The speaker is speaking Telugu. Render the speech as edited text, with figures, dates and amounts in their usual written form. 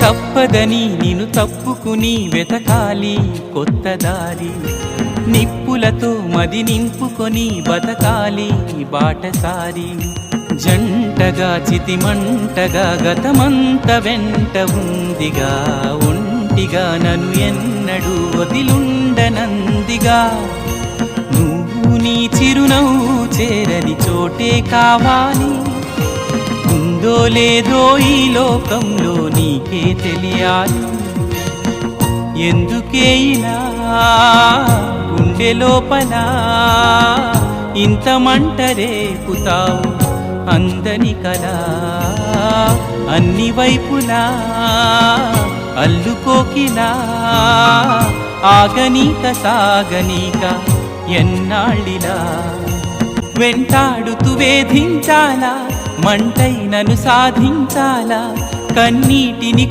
తప్పదని నిన్ను తప్పుకుని వెతకాలి కొత్త దారి నిప్పులతో మది నింపుకొని బతకాలి బాటసారి జంటగా చితిమంటగా గతమంత వెంట ఉందిగా ఒంటిగా నన్ను ఎన్నడూ వదిలుండనందిగా నువ్వు నీ చిరునవ్వు చేరని చోటే కావాలి ఉందో లేదో ఈ లోకంలో నీకే తెలియాలి ఎందుకే ఇలా గుండె లోపల ఇంత మంట రేపుతావు అందని కలా అన్ని వైపులా అల్లుకోకిలా ఆగనీక సాగనీక ఎన్నాళ్ళిలా వెంటాడుతూ వేధించాలా మంటైనను సాధించాలా కన్నీటిని